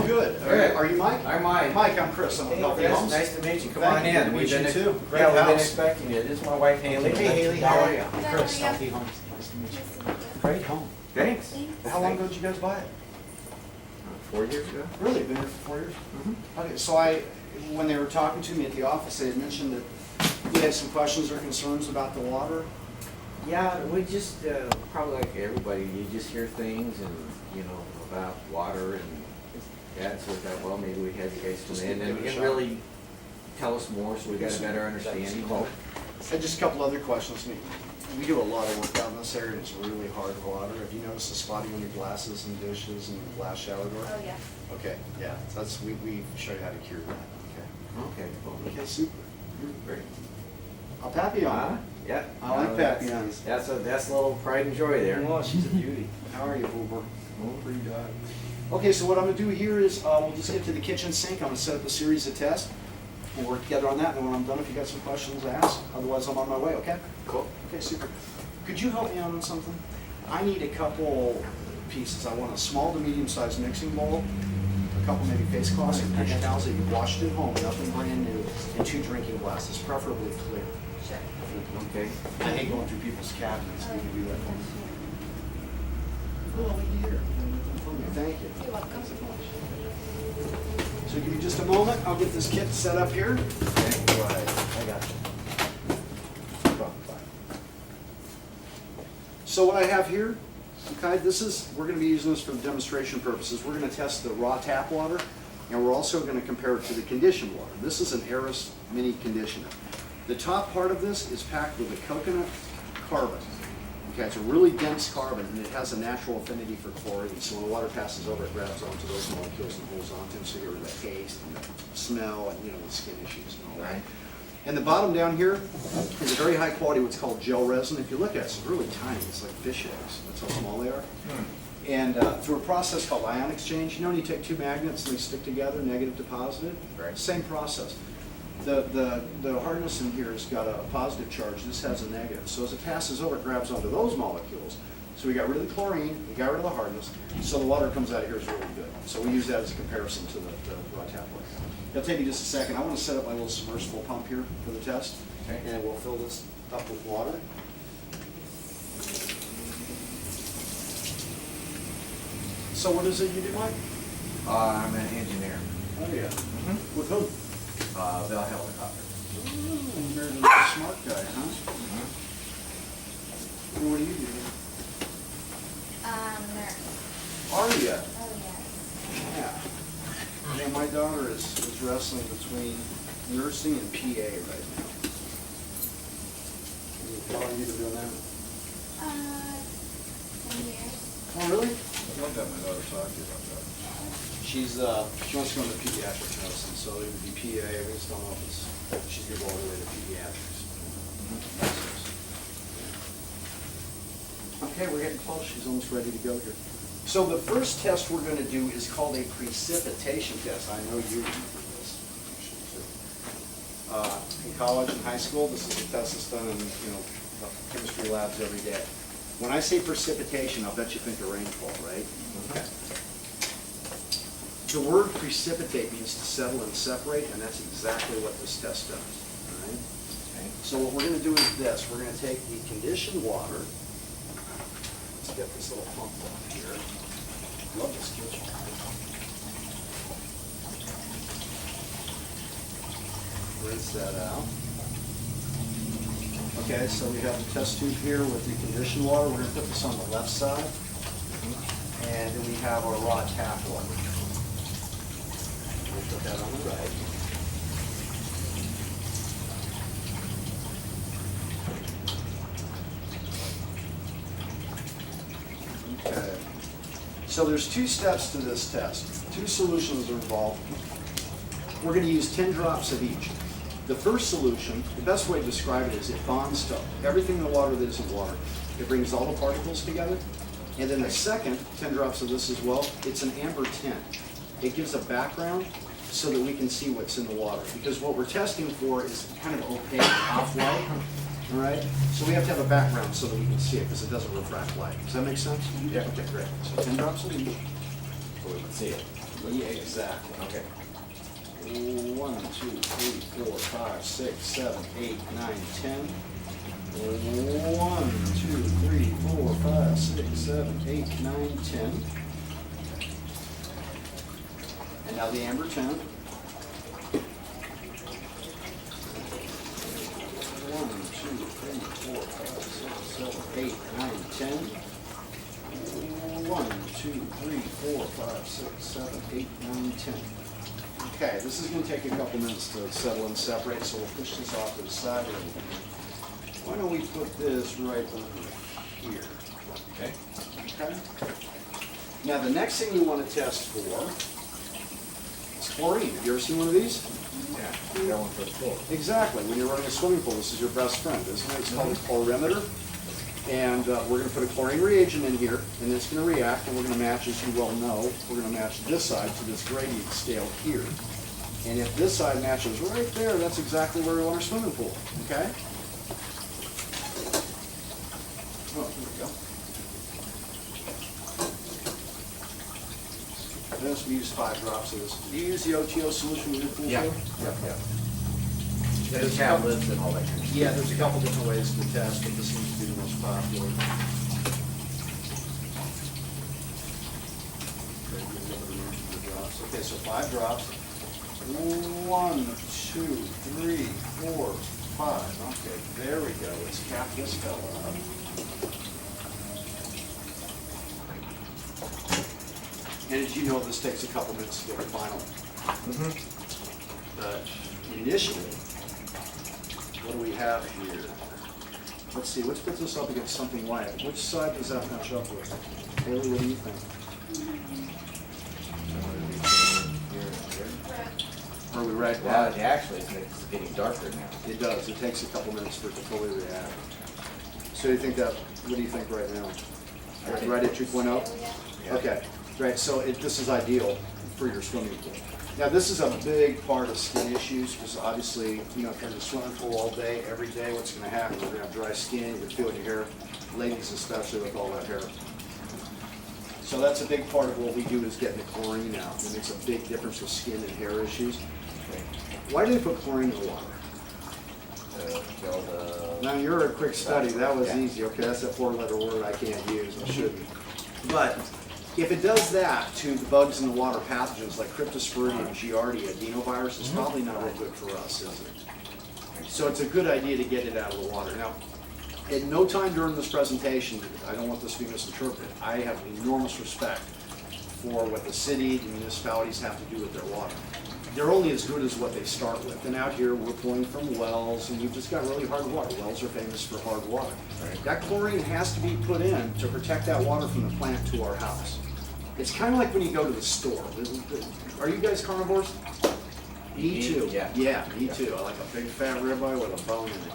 Good. Good. Are you Mike? I'm Mike. Mike, I'm Chris. I'm Hey, Healthy Chris, Homes. nice to meet you. Come Thank on you. in. Good to meet you too. Great We've been house. expecting you. This is my wife Haley. Hey Haley, how are you? Good, I'm Chris, how are you? Healthy Homes. Nice to meet you. Nice to meet you. Great home. Thanks. Thanks. How long ago did you guys buy it? 4 years ago. Really? Been here for 4 years? Mm-hmm. Okay, so when they were talking to me at the office, they had mentioned that you had some questions or concerns about the water. Yeah, we just, probably like everybody, you just hear things and, you know, about water and that, so we thought, well, maybe we had you guys Just come in give it and a and shot. really tell us more so we got a better understanding. And just a couple other questions. We do a lot of work out in this area, and it's really hard water. Have you noticed the spotting on your glasses and dishes and your glass shower door? Oh, yeah. Okay, yeah, that's, we show you how to cure that, okay? Okay, cool. Okay, super. Great. I'll Papillon. Yeah. I like that's- Papillons. That's a little pride and joy there. Oh, she's a beauty. How are you, Boober? Oh, pretty dog. Okay, so what I'm gonna do here is, we'll just get to the kitchen sink. I'm gonna set up a series of tests. We'll work together on that, and then when I'm done, if you got some questions, ask. Otherwise, I'm on my way, okay? Cool. Okay, super. Could you help me out on something? I need a couple pieces. I want a small to medium-sized mixing bowl, a couple maybe face cloths and dish towels that you washed at home, nothing brand new, and 2 drinking glasses, preferably clear. Sure. Okay. I hate going through people's cabinets. Can you do that for me? Oh, here. Thank you. You're welcome. So give me just a moment. I'll get this kit set up here. Okay. Right, I got you. So what I have here, okay, we're going to be using this for demonstration purposes. We're going to test the raw tap water, and we're also going to compare it to the conditioned water. This is an Aerus mini conditioner. The top part of this is packed with a coconut carbon. Okay, it's a really dense carbon, and it has a natural affinity for chlorine. So when water passes over, it grabs onto those molecules and holds onto them, so you get rid of the taste and the smell and, the skin issues and all that. Right. And the bottom down here is a very high quality, what's called gel resin. If you look at it, it's really tiny. It's like fish eggs. That's how small they are. And through a process called ion exchange, when you take 2 magnets and they stick together, negative to positive? Right. Same process. The hardness in here has got a positive charge. This has a negative. So as it passes over, it grabs onto those molecules. So we got rid of the chlorine, we got rid of the hardness, so the water comes out of here is really good. So we use that as a comparison to the raw tap water. It'll take me just a second. I want to set up my little submersible pump here for the test. Okay. And we'll fill this up with water. So what is it you do, Mike? I'm an engineer. Oh, yeah. Mm-hmm. With who? Bell Helicopter. Ooh, you're a smart guy, huh? And what do you do? Nurse. Are you? Oh, yes. Yeah. Yeah, my daughter is wrestling between nursing and PA right now. How long have you been doing that? 10 years. Oh, really? I've had my daughter talk to you about that. She wants to go into pediatric medicine, so it would be PA. We just don't know if she's gonna go all the way to pediatrics. Okay, we're getting close. She's almost ready to go here. So the first test we're gonna do is called a precipitation test. I know you remember this. In college and high school, this is a test that's done in, chemistry labs every day. When I say precipitation, I'll bet you think of rainfall, right? Okay. The word precipitate means to settle and separate, and that's exactly what this test does. All right? Okay. So what we're going to do is this. We're going to take the conditioned water. Let's get this little pump off here. Love this kitchen. Rinse that out. Okay, so we have the test tube here with the conditioned water. We're going to put this on the left side. And then we have our raw tap water. We'll put that on the right. Okay. So there's 2 steps to this test. 2 solutions are involved. We're going to use 10 drops of each. The first solution, the best way to describe it is it bonds to everything in the water that isn't water. It brings all the particles together. And then the second, 10 drops of this as well, it's an amber tint. It gives a background so that we can see what's in the water. Because what we're testing for is kind of opaque, off-white, all right? So we have to have a background so that we can see it because it doesn't refract light. Does that make sense? Yeah. Okay, great. So 10 drops of each. So we can see it. Yeah, exactly. Okay. 1, 2, 3, 4, 5, 6, 7, 8, 9, 10. 1, 2, 3, 4, 5, 6, 7, 8, 9, 10. And now the amber 10. 1, 2, 3, 4, 5, 6, 7, 8, 9, 10. 1, 2, 3, 4, 5, 6, 7, 8, 9, 10. Okay, this is going to take a couple minutes to settle and separate, so we'll push this off to the side. Why don't we put this right over here? Okay. Okay. Now the next thing you want to test for is chlorine. Have you ever seen one of these? Yeah, that one for the floor. Exactly. When you're running a swimming pool, this is your best friend, isn't it? It's called a chlorimeter. And we're going to put a chlorine reagent in here, and it's going to react, and we're going to match, as you well know, we're going to match this side to this gradient scale here. And if this side matches right there, that's exactly where we want our swimming pool, okay? Oh, here we go. This, we use 5 drops of this. Do you use the OTO solution with your pool? Yeah, too? yeah. There's tablets and all that kind of stuff. Yeah, there's a couple different ways to test, but this seems to be the most popular. Okay, so 5 drops. 1, 2, 3, 4, 5. Okay, there we go. Let's cap this fella up. And as you know, this takes a couple minutes to get a final. But initially, what do we have here? Let's see, let's put this up against something white. Which side does that match up with? Haley, what do you think? Are we right? Well, actually, it's getting darker now. It does. It takes a couple minutes for it to fully react. So you think that, what do you think right now? Right at 2.0? Yeah. Okay, great. So this is ideal for your swimming pool. Now, this is a big part of skin issues because obviously, you know, if you're in the swimming pool all day, every day, what's going to happen? You're going to have dry skin, you're going to feel your hair, ladies especially with all that hair. So that's a big part of what we do is getting the chlorine out. It makes a big difference with skin and hair issues. Okay. Why do they put chlorine in the water? Kill the... Now, you're a quick study, that was Yeah. easy, okay, that's a 4-letter word I can't use, I shouldn't. But if it does that to the bugs in the water, pathogens like Cryptosporidium, Giardia, adenovirus, it's probably not real good for us, is it? So it's a good idea to get it out of the water. Now, at no time during this presentation, I don't want this to be misinterpreted, I have enormous respect for what the city, the municipalities have to do with their water. They're only as good as what they start with. And out here, we're pulling from wells, and we've just got really hard water. Wells are famous for hard water. Right. That chlorine has to be put in to protect that water from the plant to our house. It's kind of like when you go to the store. Are you guys carnivores? Me too. Yeah. Yeah, me too. I like a big fat ribeye with a bone in it.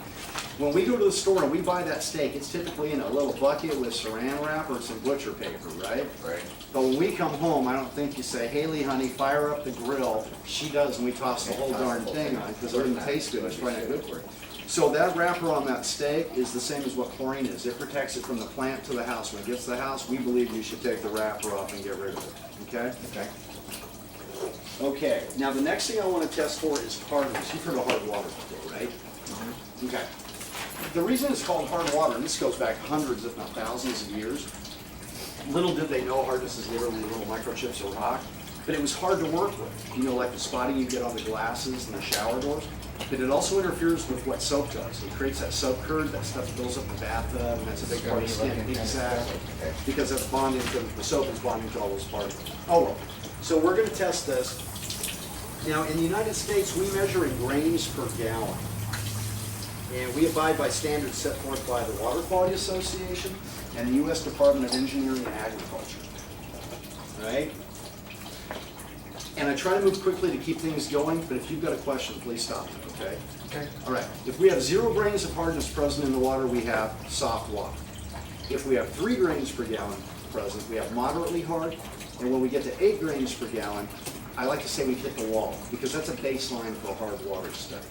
When we go to the store and we buy that steak, it's typically in a little bucket with saran wrap or some butcher paper, right? Right. But when we come home, I don't think you say, Haley, honey, fire up the grill. She does, and we toss the whole darn thing on because it doesn't taste good. It's probably not good for it. So that wrapper on that steak is the same as what chlorine is. It protects it from the plant to the house. When it gets to the house, we believe you should take the wrapper off and get rid of it, okay? Okay. Okay, now the next thing I want to test for is hardness. You've heard of hard water before, right? Okay. The reason it's called hard water, and this goes back hundreds, if not thousands of years, little did they know hardness is literally little microchips of rock, but it was hard to work with. You know, like the spotting you get on the glasses and the shower doors. But it also interferes with what soap does. It creates that soap curd, that stuff that builds up the bathtub, and that's a big part of the skin. Exactly. Because that's bonding to, the soap is bonding to all those particles. Oh, well. So we're going to test this. Now, in the United States, we measure in grains per gallon. And we abide by standards set forth by the Water Quality Association and the U.S. Department of Engineering and Agriculture. Right? And I try to move quickly to keep things going, but if you've got a question, please stop me, okay? Okay. All right. If we have 0 grains of hardness present in the water, we have soft water. If we have 3 grains per gallon present, we have moderately hard. And when we get to 8 grains per gallon, I like to say we hit the wall, because that's a baseline for a hard water study.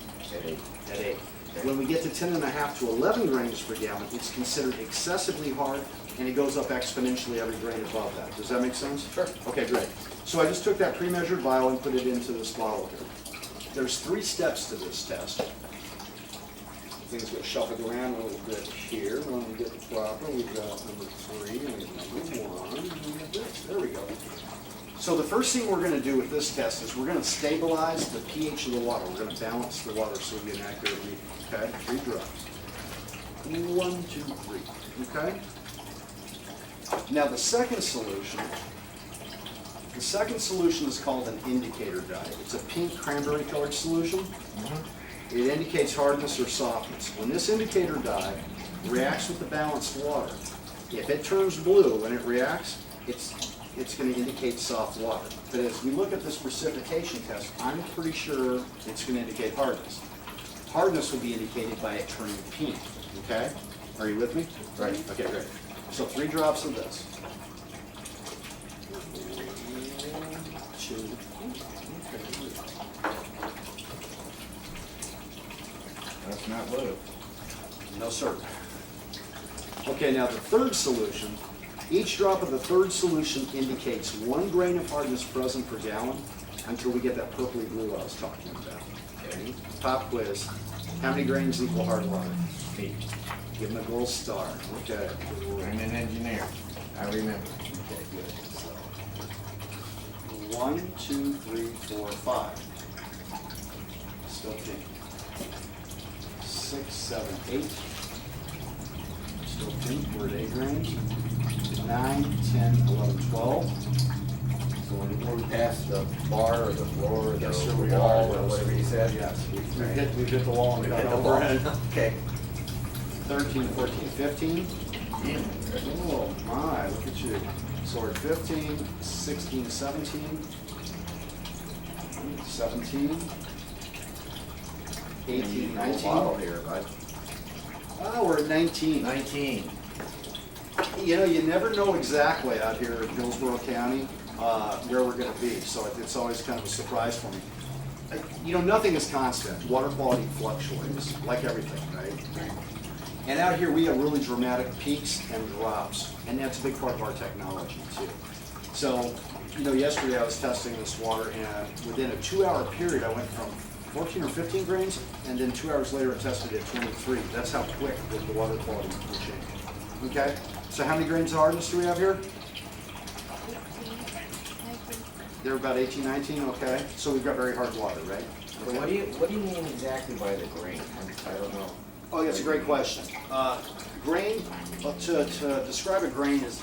At 8. When we get to 10.5 to 11 grains per gallon, it's considered excessively hard and it goes up exponentially every grain above that. Does that make sense? Sure. Okay, great. So I just took that pre-measured vial and put it into this bottle here. There's 3 steps to this test. Things get shuffled around a little bit here. When we get the proper, we've got number 3, and we have number 1, and we have this. There we go. So the first thing we're going to do with this test is we're going to stabilize the pH of the water. We're going to balance the water so we get an accurate reading. Okay, 3 drops. 1, 2, 3. Okay? Now the second solution is called an indicator dye. It's a pink cranberry colored solution. It indicates hardness or softness. When this indicator dye reacts with the balanced water, if it turns blue when it reacts, it's going to indicate soft water. But as we look at this precipitation test, I'm pretty sure it's going to indicate hardness. Hardness will be indicated by it turning pink. Okay? Are you with me? Right. Okay, great. So 3 drops of this. 1, 2. That's not blue. No, sir. Okay, now the third solution, each drop of the third solution indicates 1 grain of hardness present per gallon until we get that purpley blue I was talking about. Okay? Pop quiz. How many grains equal hard water? 8. Give them a gold star. Okay. I'm an engineer. I remember. Okay, good. So, 1, 2, 3, 4, 5. Still pink. 6, 7, 8. Still pink. We're at 8 grains. 9, 10, 11, 12. So when we pass the bar or the floor or the Yes, sir, we wall are. or whatever you said? Yes, we've hit the wall and We got hit the over wall. it. Okay. 13, 14, 15. Oh my, look at you. So we're at 15, 16, 17, 17, 18, 19. Bottle here, bud. Oh, we're at 19. 19. You know, you never know exactly out here in Hillsborough County where we're going to be, so it's always kind of a surprise for me. You know, nothing is constant. Water quality fluctuates, like everything, right? And out here, we have really dramatic peaks and drops, and that's a big part of our technology, too. So, you know, yesterday I was testing this water, and within a 2-hour period, I went from 14 or 15 grains, and then 2 hours later, I tested at 23. That's how quick the water quality will change. Okay? So how many grains of hardness do we have here? They're about 18, 19, okay. So we've got very hard water, right? So what do you mean exactly by the grain? I don't know. Oh, that's a great question. Grain, to describe a grain is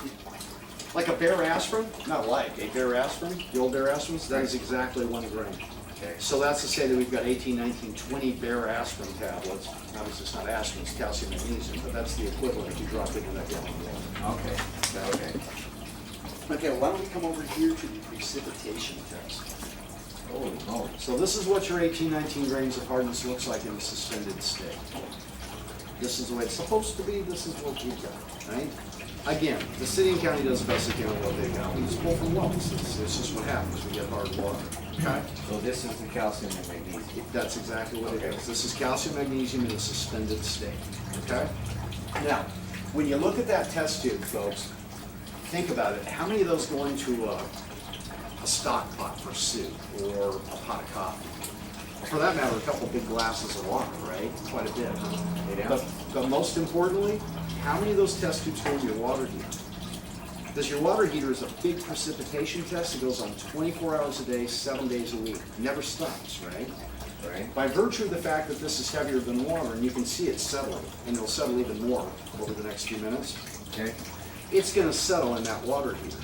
like a bare aspirin, not like, a bare aspirin, the old bare aspirins, that is exactly 1 grain. Okay. So that's to say that we've got 18, 19, 20 bare aspirin tablets. Obviously, it's not aspirin, it's calcium magnesium, but that's the equivalent if you drop it into that gallon of water. Okay. Okay. Okay, why don't we come over here to the precipitation test? Holy moly. So this is what your 18, 19 grains of hardness looks like in the suspended state. This is the way it's supposed to be, this is what we've got, right? Again, the city and county does the best they can with what they've got. We just pull from wells, it's just what happens, we get hard water. Okay? So this is the calcium and magnesium. That's exactly what it Okay. is. This is calcium, magnesium in a suspended state, okay? Now, when you look at that test tube, folks, think about it. How many of those go into a stock pot for soup or a pot of coffee? For that matter, a couple big glasses of water, right? Quite a bit. Yeah. But most importantly, how many of those test tubes go in your water heater? Because your water heater is a big precipitation test. It goes on 24 hours a day, 7 days a week. Never stops, right? Right. By virtue of the fact that this is heavier than water, and you can see it settling, and it'll settle even more over the next few minutes, Okay. it's going to settle in that water heater.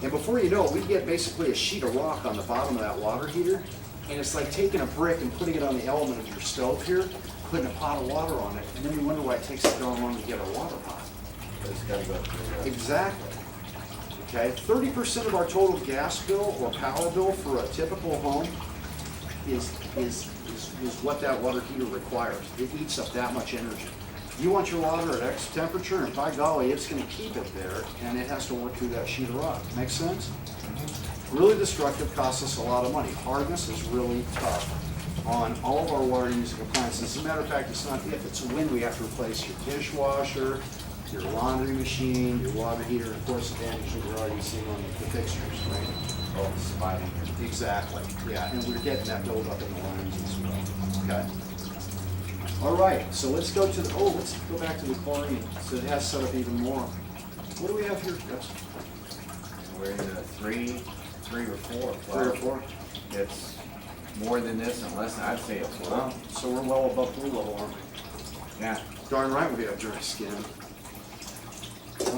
And before you know it, we get basically a sheet of rock on the bottom of that water heater, and it's like taking a brick and putting it on the element of your stove here, putting a pot of water on it, and then you wonder why it takes so long to get a water pot. But it's gotta go through the... Exactly. Okay, 30% of our total gas bill or power bill for a typical home is what that water heater requires. It eats up that much energy. You want your water at X temperature, and by golly, it's going to keep it there, and it has to work through that sheet of rock. Make sense? Really destructive, costs us a lot of money. Hardness is really tough on all of our water using appliances. As a matter of fact, it's not if, it's when we have to replace your dishwasher, your laundry machine, your water heater, and of course the damage that we're already seeing on the fixtures, right? Oh, spotting. Exactly, yeah, and we're getting that buildup in the lines as well, okay? All right, so let's go to the, let's go back to the chlorine, so it has set up even more. What do we have here? That's We're in the three or four. 3 or 4? It's more than this and less, I'd say it's Wow, one. so we're well above pool level, aren't we? Yeah. Darn right we have dry skin.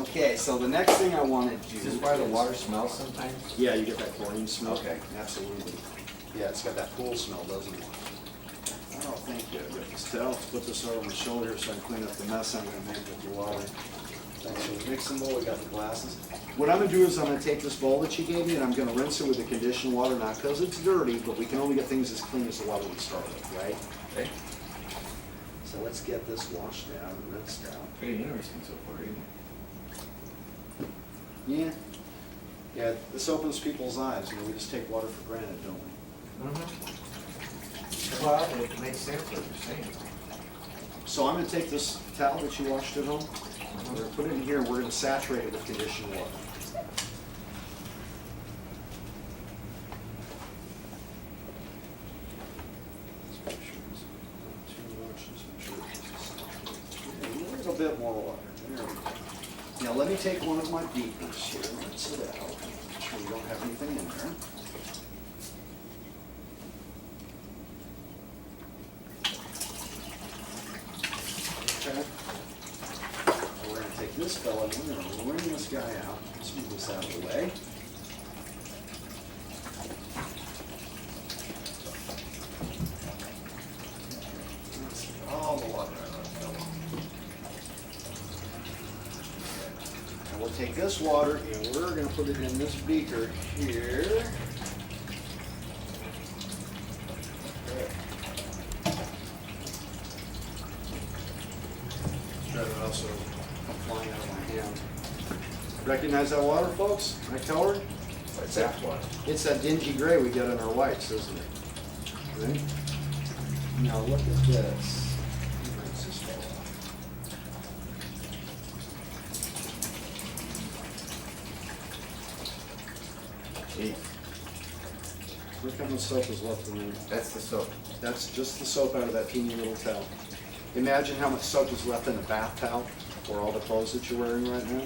Okay, so the next thing I wanted to do. Is this why the water smells sometimes? Yeah, you get that chlorine smell. Okay. Absolutely. Yeah, it's got that pool smell, doesn't it? Oh, thank you. I got this towel. Let's put this over my shoulder so I can clean up the mess I'm gonna make with the water. Thanks for the mixing bowl. We got the glasses. What I'm gonna do is I'm gonna take this bowl that you gave me and I'm gonna rinse it with the conditioned water, not because it's dirty, but we can only get things as clean as the water we start with, right? Okay. So let's get this washed down and rinsed out. Pretty interesting so far, isn't it? Yeah. Yeah, this opens people's eyes. You know, we just take water for granted, don't we? Mm-hmm. Well, it makes sense what you're saying. So I'm gonna take this towel that you washed at home, we're gonna put it in here, and we're gonna saturate it with conditioned water. Let's make sure it's not too much, just make sure it's a little bit more water. There we go. Now let me take one of my beakers here, and rinse it out, make sure we don't have anything in there. Okay. We're gonna take this fella, and we're gonna wring this guy out. Let's move this out of the way. Let's get all the water out of that fella. And we'll take this water and we're gonna put it in this beaker here. Try to also come flying out of my hand. Recognize that water, folks? That color? What's that one? It's that dingy gray we get in our whites, isn't it? Right? Now look at this. Let me rinse this fella off. Gee, Look how much soap is left in there. that's the soap. That's just the soap out of that teeny little towel. Imagine how much soap is left in the bath towel or all the clothes that you're wearing right now.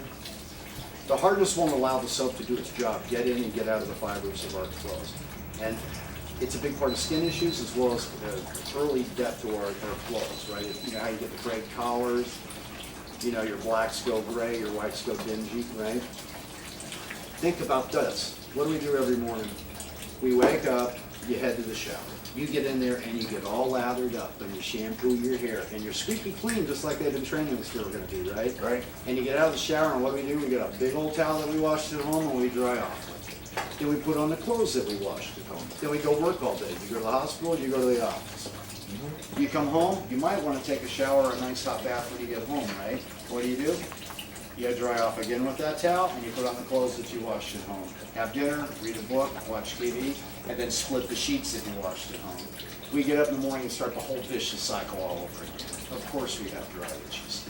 The hardness won't allow the soap to do its job, get in and get out of the fibers of our clothes. And it's a big part of skin issues as well as early death to our clothes, right? You know how you get the gray collars, you know, your blacks go gray, your whites go dingy, right? Think about this. What do we do every morning? We wake up, you head to the shower. You get in there and you get all lathered up and you shampoo your hair and you're squeaky clean just like they've been training us we're gonna do, right? Right. And you get out of the shower and what do? We get a big old towel that we washed at home and we dry off with it. Then we put on the clothes that we washed at home. Then we go work all day. You go to the hospital, you go to the office. You come home, you might wanna take a shower or a nice hot bath when you get home, right? What do? You dry off again with that towel, and you put on the clothes that you washed at home. Have dinner, read a book, watch TV, and then split the sheets that you washed at home. We get up in the morning and start the whole vicious cycle all over again. Of course we have dry itches.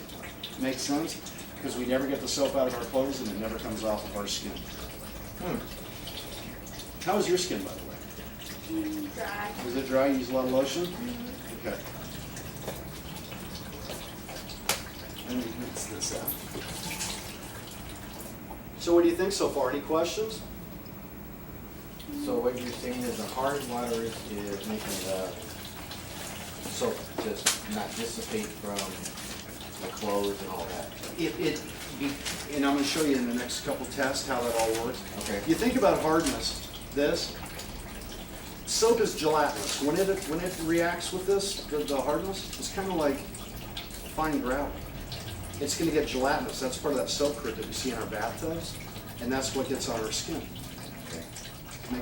Make sense? Because we never get the soap out of our clothes and it never comes off of our skin. How is your skin, by the way? Dry. Is it dry? You use a lot of lotion? Okay. Let me mix this out. So what do you think so far? Any questions? So what you're saying is the hard water is making the soap just not dissipate from the clothes and all that. And I'm gonna show you in the next couple tests how that all works. Okay. You think about hardness, this, soap is gelatinous. When it reacts with this, the hardness, it's kind of like fine gravel. It's gonna get gelatinous. That's part of that soap grit that we see in our bathtubs, and that's what gets on our skin. Okay.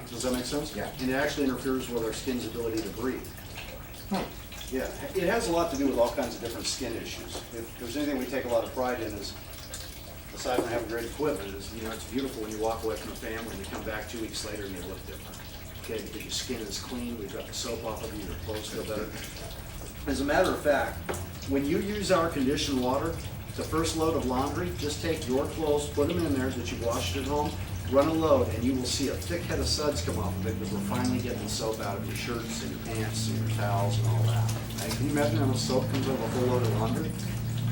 Does that make sense? Yeah. And it actually interferes with our skin's ability to breathe. Hmm. Yeah, it has a lot to do with all kinds of different skin issues. If there's anything we take a lot of pride in is, aside from having great equipment, is, you know, it's beautiful when you walk away from a family and you come back 2 weeks later and you look different. Okay, because your skin is clean, we've got the soap off of you, your clothes feel better. As a matter of fact, when you use our conditioned water, The first load of laundry, just take your clothes, put them in there that you washed at home, run a load, and you will see a thick head of suds come off of it because we're finally getting the soap out of your shirts and your pants and your towels and all that. Okay? Can you imagine how much soap comes out of a whole load of laundry?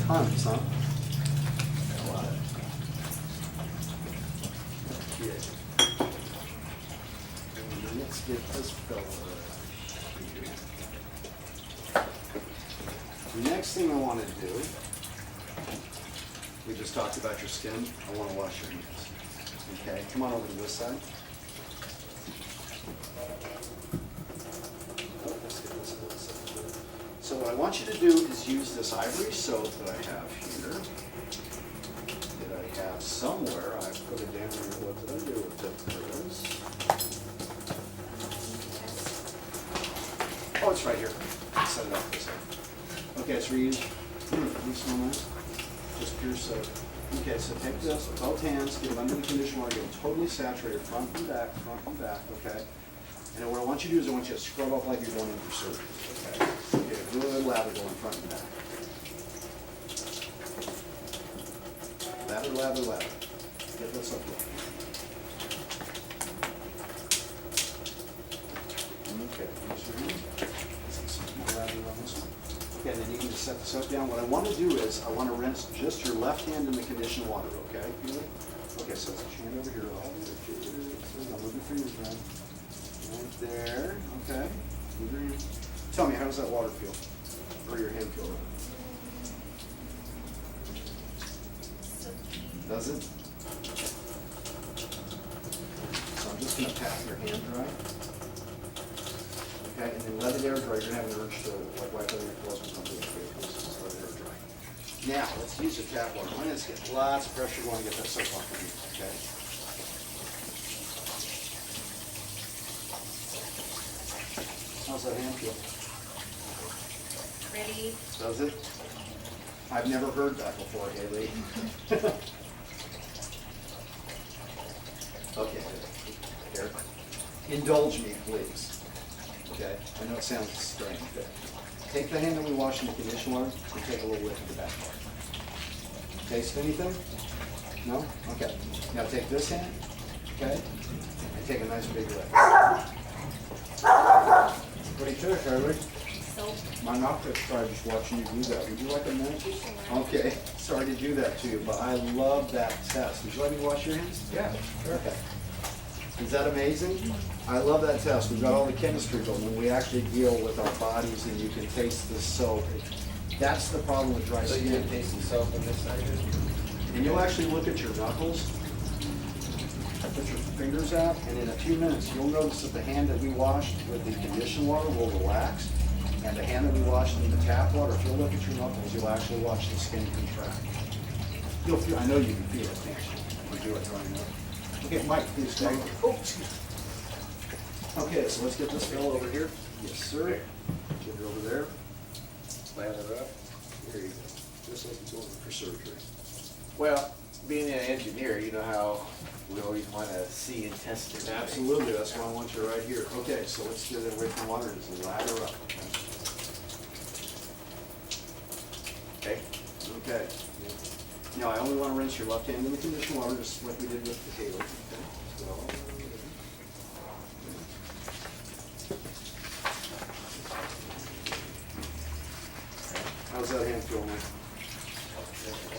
Tons, huh? A lot. Okay. And let's get this fella here. The next thing I want to do, we just talked about your skin. I want to wash your hands. Okay, come on over to this side. Oh, let's get this on this side. So what I want you to do is use this ivory soap that I have here, that I have somewhere. I put it down here. What did I do with it? There it is. Oh, it's right here. Set it up this way. Okay, it's reused. You smell nice? Just pure soap. Okay, so take this, both hands, get them under the conditioner water, get them totally saturated, front and back, okay? And then what I want you to do is I want you to scrub up like you're going in for surgery, okay? Get a good lather going front and back. Lather, lather, lather. Get this up there. Okay, use your hand. Some more lather on this one. Okay, and then you can just set the soap down. What I want to do is, I want to rinse just your left hand in the conditioned water, okay? Okay, so it's your hand over here. I'll move your fingers around. Right there, okay. Move your hand. Tell me, how does that water feel? Or your hand feel? Does it? So I'm just going to pat your hand dry. Okay, and then let it air dry. You're going to have an urge to like wipe out your clothes with something. Just let it air dry. Now, let's use the tap water. I'm going to get lots of pressure going to get that soap off of you, okay? How's that hand feel? Pretty. Does it? I've never heard that before, Haley. Okay, here. Indulge me, please. Okay, I know it sounds strange, but take the hand that we wash in the conditioner water and take a little lick of the back part. Taste anything? No? Okay. Now take this hand, okay, and take a nice big lick. What do you think, Harley? Soap. My mouth gets fried just watching you do that. Would you like a minute? Okay, sorry to do that to you, but I love that test. Would you let me wash your hands? Yeah, sure. Okay. Is that amazing? I love that test. We've got all the chemistry going, and we actually deal with our bodies, and you can taste the soap. That's the problem with dry So you skin. can taste the soap on this side? And you'll actually look at your knuckles, put your fingers out, and in a few minutes, you'll notice that the hand that we washed with the conditioned water will relax, and the hand that we washed in the tap water, if you'll look at your knuckles, you'll actually watch the skin contract. You'll feel, I know you can feel it, can't you? You do it drawing up. Okay, Mike, please go. Oh, excuse me. Okay, so let's get this fellow over here. Yes, sir. Get it over there. Lather it up. There you go. Just like it's over for surgery. Well, being an engineer, you know how we always want to see and test it. Absolutely, that's why I want you right here. Okay, so let's get it away from water and just lather up. Okay. Okay. Now, I only want to rinse your left hand in the conditioned water, just like we did with the Haley. Okay. So, how's that hand feel, man?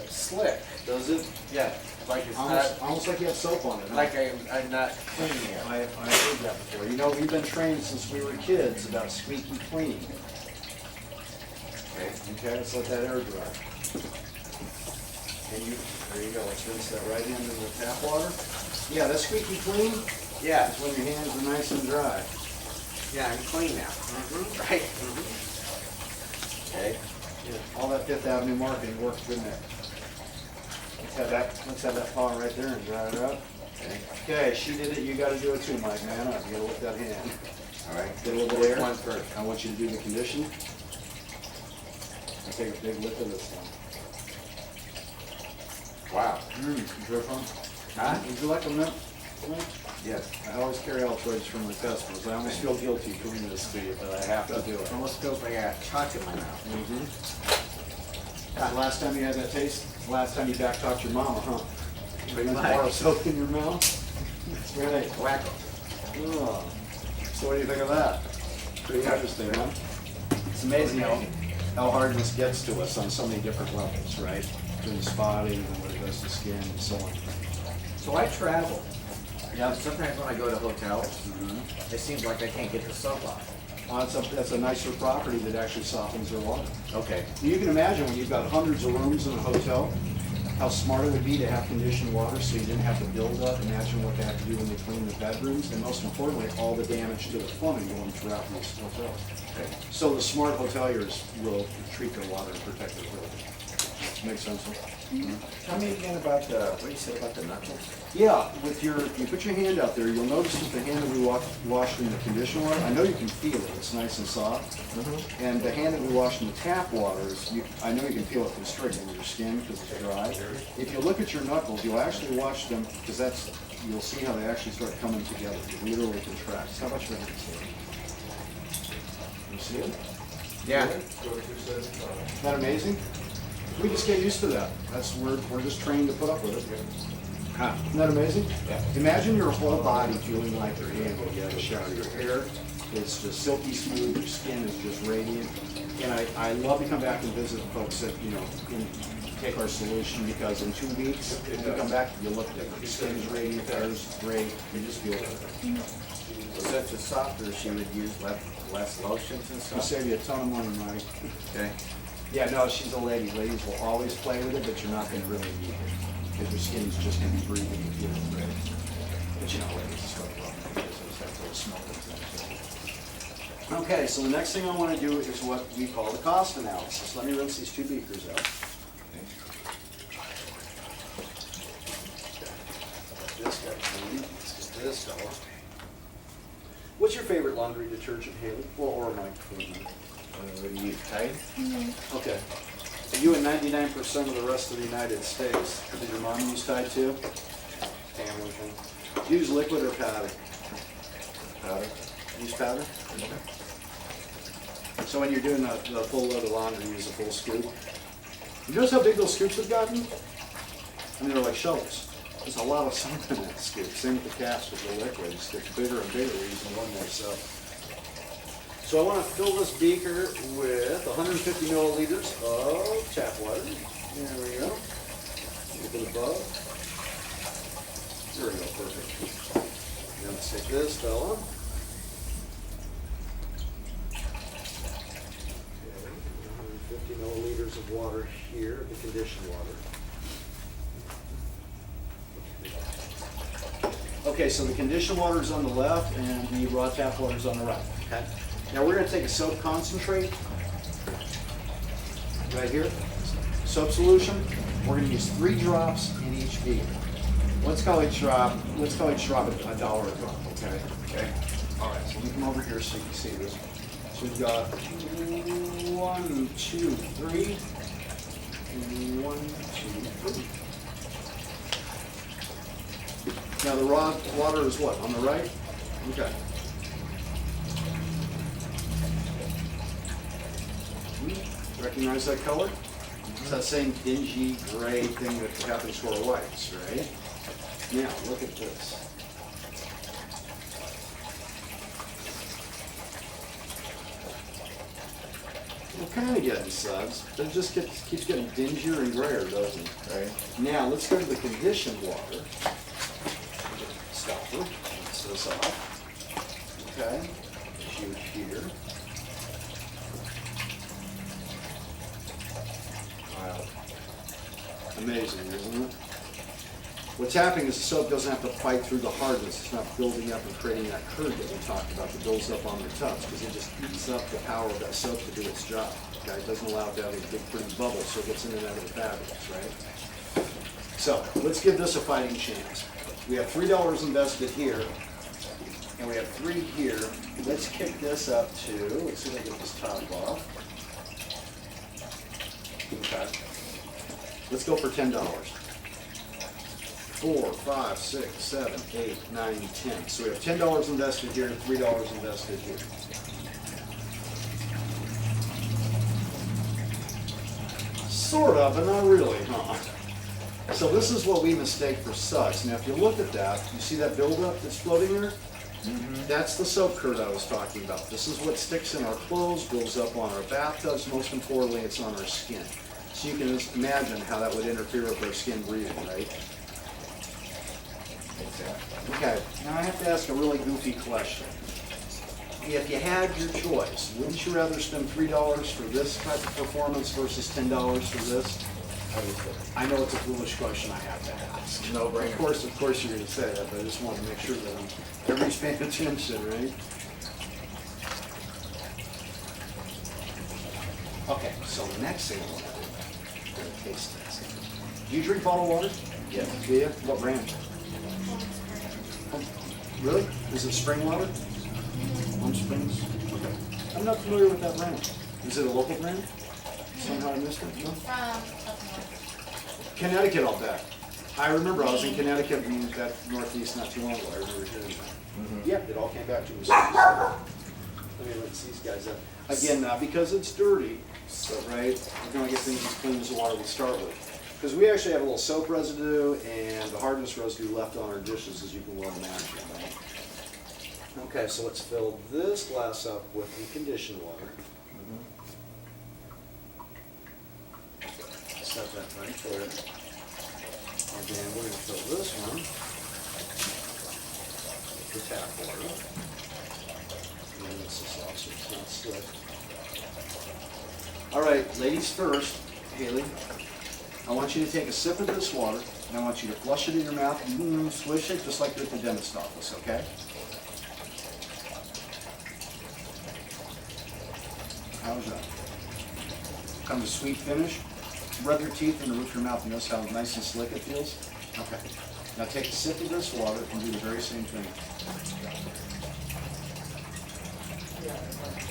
Slick. Does it? Yeah, like it's Almost like you have soap on it. Huh? not, like I'm not cleaning it. I've heard that before. You know, we've been trained since we were kids about squeaky clean. Okay, let's let that air dry. And there you go, let's rinse that right into the tap water. Yeah, that's squeaky clean. Yeah, That's when your hands are nice and dry. yeah, I'm clean now. Right? Okay. Yeah, all that Fifth Avenue marketing worked, didn't it? Let's have that paw right there and dry it up. Okay, she did it, you gotta do it too, Mike, man up, you gotta lick that hand. All right. Get a little bit of air. One first. I want you to do the condition. And take a big lick of this one. Wow. Huh? Would you like a mint? Yes. I always carry Altoids from my customers. I almost feel guilty doing this to you, but I have to do it. Almost feels like I got chalk in my mouth. Last time you had that taste? Last time you backtalked your mama, huh? Pretty much. Bar of soap in your mouth? That's right. Wacko. Oh. So what do you think of that? Pretty interesting, huh? It's amazing how hard this gets to us on so many different levels, right? Doing spotting and what it does to skin and so on. So I travel. Yeah. Sometimes when I go to hotels, it seems like I can't get the soap off. That's a nicer property that actually softens their water. Okay. You can imagine when you've got hundreds of rooms in a hotel, how smart it would be to have conditioned water so you didn't have to build up. Imagine what they have to do when they clean the bedrooms, and most importantly, all the damage to the plumbing going throughout these hotels. Okay. So the smart hoteliers will treat their water and protect their building. Makes sense, huh? Tell me again about what you said about the knuckles. Yeah, you put your hand out there, you'll notice with the hand that we washed in the conditioned water, I know you can feel it, it's nice and soft. And the hand that we washed in the tap water, I know you can feel it constricting your skin because it's dry. If you look at your knuckles, you'll actually watch them, because you'll see how they actually start coming together. They literally contract. How about your hands? You see it? Yeah. Isn't that amazing? We just get used to that. We're just trained to put up with it. Isn't that amazing? Yeah. Imagine your whole body feeling like your hand when you have a shower. Your hair is just silky smooth, your skin is just radiant. And I love to come back and visit folks that, take our solution, because in 2 weeks, if you come back, you look different. Your skin is radiant, hair is great, you just feel good. So since it's softer, she would use less lotions and It'll stuff. save you a ton of money, Mike. Okay. Yeah, no, she's a lady. Ladies will always play with it, but you're not going to really need it, because your skin's just going to be breathing and feeling great. But ladies start loving it, because they just have to smell it. Okay, so the next thing I want to do is what we call the cost analysis. Let me rinse these 2 beakers out. This guy clean. Let's get this fella. What's your favorite laundry detergent, Haley? Well, or Mike, for a minute. What do you use, Tide? Okay. You and 99% of the rest of the United States. Did your mom use Tide too? Family thing. Do you use liquid or powder? Powder. Use powder? So when you're doing the full load of laundry, you use a full scoop. You notice how big those scoops have gotten? I mean, they're like shovels. There's a lot of soap in that scoop. Same with the caps with the liquid. It just gets bigger and bigger using one more soap. So I want to fill this beaker with 150 milliliters of tap water. There we go. A little bit above. There we go, perfect. Now let's take this fella. Okay, 150 milliliters of water here, the conditioned water. Okay, so the conditioned water is on the left and the raw tap water is on the right. Okay. Now we're going to take a soap concentrate right here. Soap solution. We're going to use 3 drops in each beaker. Let's call each drop $1 a drop. Okay. Okay. All right. So we come over here so you can see this. So we've got 1, 2, 3. 1, 2, 3. Now the raw water is what? On the right? Okay. Recognize that color? It's that same dingy gray thing that happens to our whites, right? Now, look at this. We're kind of getting suds, but it just keeps getting dingier and grayer, doesn't it? Right? Now, let's go to the conditioned water. Stopper. Rinse this off. Okay. Shoot here. Wow. Amazing, isn't it? What's happening is the soap doesn't have to fight through the hardness. It's not building up and creating that curd that we talked about that builds up on the tubs, because it just eats up the power of that soap to do its job. Okay? It doesn't allow it to have a big pretty bubble, so it gets in and out of the fabrics, right? So let's give this a fighting chance. We have $3 invested here, and we have 3 here. Let's kick this up to, let's see if I can get this top off. Okay. Let's go for $10. 4, 5, 6, 7, 8, 9, 10. So we have $10 invested here and $3 invested here. Sort of, but not really, huh? So this is what we mistake for suds. Now, if you look at that, you see that buildup that's floating there? That's the soap curd I was talking about. This is what sticks in our clothes, builds up on our bathtubs, most importantly, it's on our skin. So you can just imagine how that would interfere with our skin breathing, right? Exactly. Okay, now I have to ask a really goofy question. If you had your choice, wouldn't you rather spend $3 for this type of performance versus $10 for this? I know it's a foolish question I have to ask. No brainer. Of course you're gonna say that, but I just want to make sure that everybody's paying attention, right? Okay, so the next thing I want to do, I'm gonna taste test. Do you drink bottled water? Yes. Do you? What brand? Oh, really? Is it spring water? Palm Springs? Okay. I'm not familiar with that brand. Is it a local brand? Somehow I missed it? No? Up north. Connecticut, I'll bet. I remember I was in Connecticut in that northeast not too long ago. I remember hearing that. Yep, it all came back to me. Let me rinse these guys up. Again, not because it's dirty, but right, we're gonna get things as clean as the water we start with. Because we actually have a little soap residue and the hardness residue left on our dishes, as you can well imagine, right? Okay, so let's fill this glass up with the conditioned water. Set that right there. And then we're gonna fill this one with the tap water. And this is off so it's not slick. All right, ladies first. Haley, I want you to take a sip of this water, and I want you to flush it in your mouth. Swish it just like you're at the dentist office, okay? How's that? Come to sweet finish. Rub your teeth into the roof of your mouth and notice how nice and slick it feels. Okay. Now take a sip of this water and do the very same thing.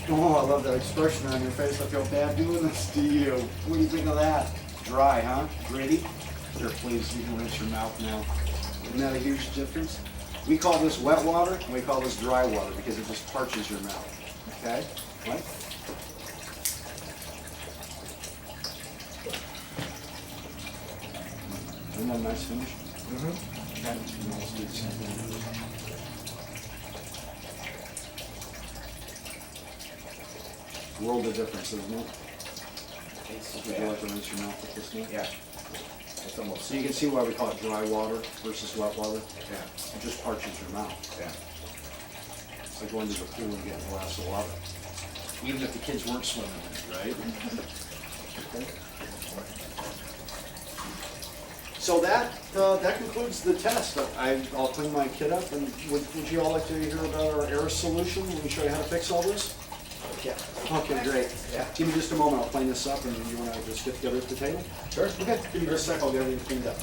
Oh, I love that expression on your face. I feel bad doing this to you. What do you think of that? Dry, huh? Gritty? Here, please, you can rinse your mouth now. Isn't that a huge difference? We call this wet water, and we call this dry water because it just parches your mouth. Okay? Right? Isn't that a nice finish? Okay. Let's do the same thing. World of difference, isn't it? Would you like to rinse your mouth with this one? Yeah. It's almost. So you can see why we call it dry water versus wet water. Yeah. It just parches your mouth. Yeah. It's like going to the pool and getting a glass of water. Even if the kids weren't swimming in it, right? Okay. So that concludes the test. I'll clean my kit up, and would you all like to hear about our Aerus solution? Let me show you how to fix all this. Yeah. Okay, great. Yeah. Give me just a moment. I'll clean this up, and you want to just get together at the table? Sure. Okay. Give me just a sec. I'll get everything cleaned up.